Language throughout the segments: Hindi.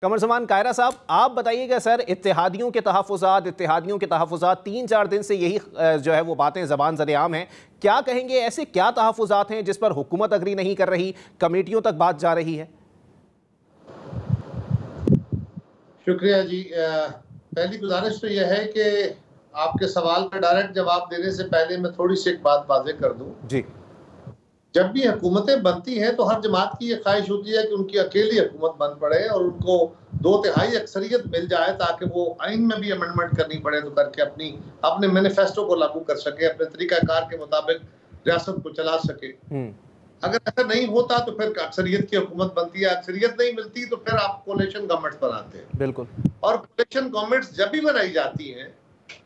कमर ज़मान कायरा साहब, आप बताइएगा सर, इत्तेहादियों के तहफ़्फ़ुज़ात 3-4 दिन से यही जो है वो बातें ज़बान ज़द-ए-आम हैं। क्या कहेंगे, ऐसे क्या तहफ़्फ़ुज़ात हैं जिस पर हुकूमत अग्री नहीं कर रही, कमेटियों तक बात जा रही है? शुक्रिया जी। पहली गुजारिश तो यह है कि आपके सवाल का डायरेक्ट जवाब देने से पहले मैं थोड़ी सी एक बात वाज़ेह कर दूं। जी। जब भी हुकूमतें बनती हैं तो हर जमात की ये ख्वाहिश होती है कि उनकी अकेली हुकूमत बन पड़े और उनको 2/3 अक्सरियत मिल जाए ताकि वो आइन में भी अमेंडमेंट करनी पड़े तो करके अपने मैनिफेस्टो को लागू कर सके, अपने तरीकाकार के मुताबिक रियासत को चला सके। अगर ऐसा नहीं होता तो फिर अक्सरियत की हुकूमत बनती है, अक्सरियत नहीं मिलती तो फिर आप कोलिशन गवर्नमेंट्स बनाते हैं। बिल्कुल। और कोलिशन गवर्नमेंट्स जब भी बनाई जाती हैं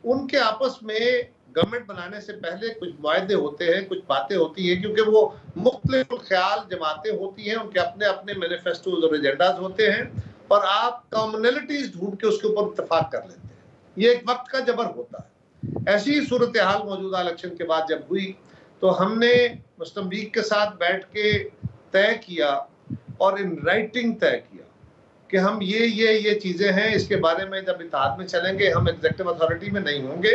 उनके आपस में गवर्नमेंट बनाने से पहले कुछ मुआहदे होते हैं, कुछ बातें होती हैं, क्योंकि वो मुख्तलिफ ख्याल जमातें होती हैं, उनके अपने अपने मैनिफेस्टोज और एजेंडाज होते हैं और आप कॉमनैलिटीज ढूंढ के उसके ऊपर इत्तेफाक कर लेते हैं। ये एक वक्त का जबर होता है। ऐसी ही सूरत हाल मौजूदा इलेक्शन के बाद जब हुई तो हमने मुस्लिम लीग के साथ बैठ के तय किया और इन राइटिंग तय किया कि हम ये चीजें हैं, इसके बारे में जब इत्तेहाद में चलेंगे, हम एग्जीक्यूटिव अथॉरिटी में नहीं होंगे,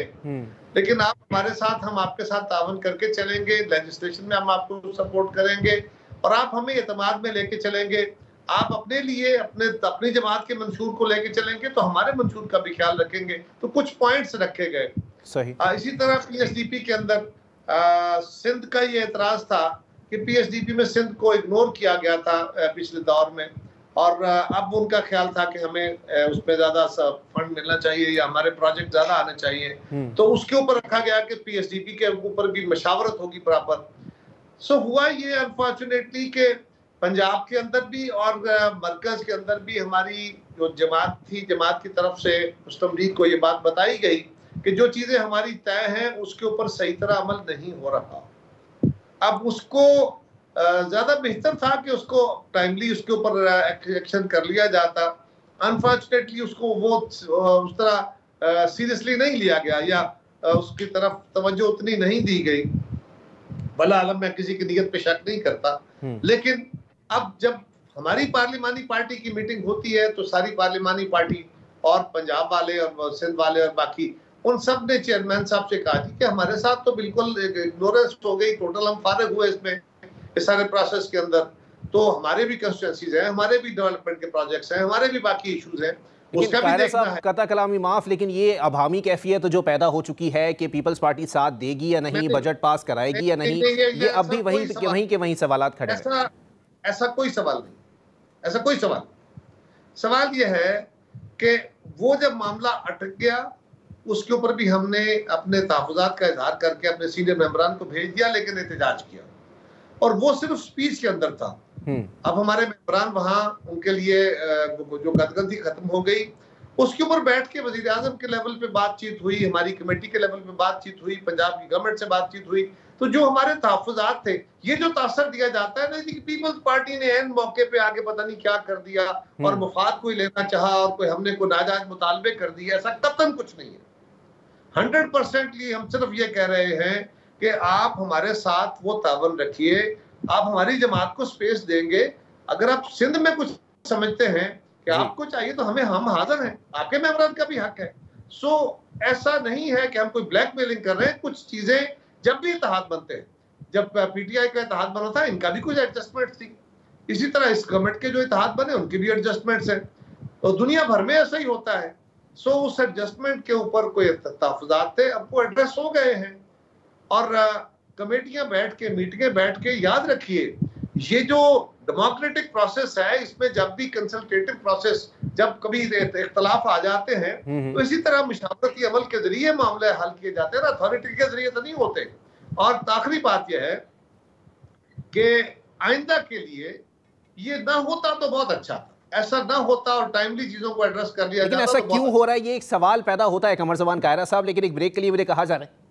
लेकिन आप हमारे साथ, हम आपके साथ तावन करके चलेंगे, लेजिस्लेशन में हम आपको सपोर्ट करेंगे और आप हमें एतमाद में लेके चलेंगे। आप अपने लिए अपनी जमात के मंशूर को लेके चलेंगे तो हमारे मंशूर का भी ख्याल रखेंगे। तो कुछ पॉइंट्स रखे गए। सही। इसी तरह पीएसडीपी के अंदर सिंध का ये एतराज था कि पीएसडीपी में सिंध को इग्नोर किया गया था पिछले दौर में और अब उनका ख्याल था कि हमें उसमें ज्यादा फंड मिलना चाहिए या हमारे प्रोजेक्ट ज्यादा आने चाहिए, तो उसके ऊपर रखा गया कि पीएसडीपी के ऊपर भी मशावरत होगी बराबर। सो हुआ ये अनफॉर्चुनेटली कि पंजाब के अंदर भी और मरकज के अंदर भी हमारी जो जमात थी, जमात की तरफ से मुस्लिम लीग को ये बात बताई गई कि जो चीजें हमारी तय हैं उसके ऊपर सही तरह अमल नहीं हो रहा। अब उसको ज्यादा बेहतर था कि उसको टाइमली उसके ऊपर एक्शन कर लिया जाता। अनफॉर्चुनेटली उसको वो उस तरह सीरियसली नहीं लिया गया या उसकी तरफ तवज्जो उतनी नहीं दी गई। भला आलम मैं किसी की नीयत पे शक नहीं करता, लेकिन अब जब हमारी पार्लिमानी पार्टी की मीटिंग होती है तो सारी पार्लिमानी पार्टी और पंजाब वाले और सिंध वाले और बाकी उन सब ने चेयरमैन साहब से कहा कि हमारे साथ तो बिल्कुल इग्नोरेंस हो गई, टोटल हम फारिग हुए इसमें, इस सारे प्रोसेस के अंदर। तो हमारे भी कंस्टिट्यूएंसीज हैं, हमारे भी डेवलपमेंट के प्रोजेक्ट्स हैं, हमारे भी बाकी इश्यूज हैं, उसका भी देखना है। कता कलामी माफ, लेकिन ये अभामी कैफियत जो पैदा हो चुकी है कि पीपल्स पार्टी साथ देगी या नहीं, बजट पास कराएगी या नहीं, ये अब भी वहीं सवालात खड़े हैं। ऐसा कोई सवाल नहीं, ऐसा कोई सवाल यह है कि वो जब मामला अटक गया उसके ऊपर भी हमने अपने तहफ़्फ़ुज़ात का इज़हार करके अपने सीनियर मेंबरान को भेज दिया, लेकिन एहतजाज किया और वो सिर्फ स्पीच के अंदर था। अब हमारे मेंबरान वहां, उनके लिए जो गदगदी खत्म हो गई, उसके ऊपर बैठ के वज़ीर आज़म के लेवल पे बातचीत हुई, हमारी कमेटी के लेवल पे बातचीत हुई, पंजाब की गवर्नमेंट से बातचीत हुई। तो जो हमारे तहफ़्फ़ुज़ात थे, ये जो तासर दिया जाता है ना कि पीपल्स पार्टी ने एन मौके पे आगे पता नहीं क्या कर दिया और मुफाद कोई लेना चाहा और कोई हमने कोई नाजायज मुतालबे कर दिया, ऐसा कतन कुछ नहीं है। 100% हम सिर्फ ये कह रहे हैं कि आप हमारे साथ वो तावन रखिए, आप हमारी जमात को स्पेस देंगे। अगर आप सिंध में कुछ समझते हैं कि आपको चाहिए तो हम हाजिर हैं, आपके मेंबरान का भी हक है। सो ऐसा नहीं है कि हम कोई ब्लैकमेलिंग कर रहे हैं। कुछ चीजें जब भी इत्तेहाद बनते हैं, जब पीटीआई का इत्तेहाद बना था, इनका भी कुछ एडजस्टमेंट थी, इसी तरह इस गवर्नमेंट के जो इत्तेहाद बने उनकी भी एडजस्टमेंट्स हैं, तो दुनिया भर में ऐसा ही होता है। सो उस एडजस्टमेंट के ऊपर कोई तहफ़्फ़ुज़ात थे, अब वो एड्रेस हो गए हैं और कमेटियां बैठ के, मीटिंगें बैठ के, याद रखिए ये जो डेमोक्रेटिक प्रोसेस है, इसमें जब भी कंसल्टेटिव प्रोसेस, जब कभी इख्तलाफ आ जाते हैं तो इसी तरह मुशावरती अमल के जरिए मामले हल किए जाते हैं, अथॉरिटी के जरिए तो नहीं होते। और आखिरी बात यह है कि आइंदा के लिए ये ना होता तो बहुत अच्छा था, ऐसा ना होता और टाइमली चीजों को एड्रेस कर लिया जाता। लेकिन ऐसा क्यों हो रहा है, ये एक सवाल पैदा होता है कमर ज़मान कायरा साहब, लेकिन एक ब्रेक के लिए मुझे कहा जा रहा है।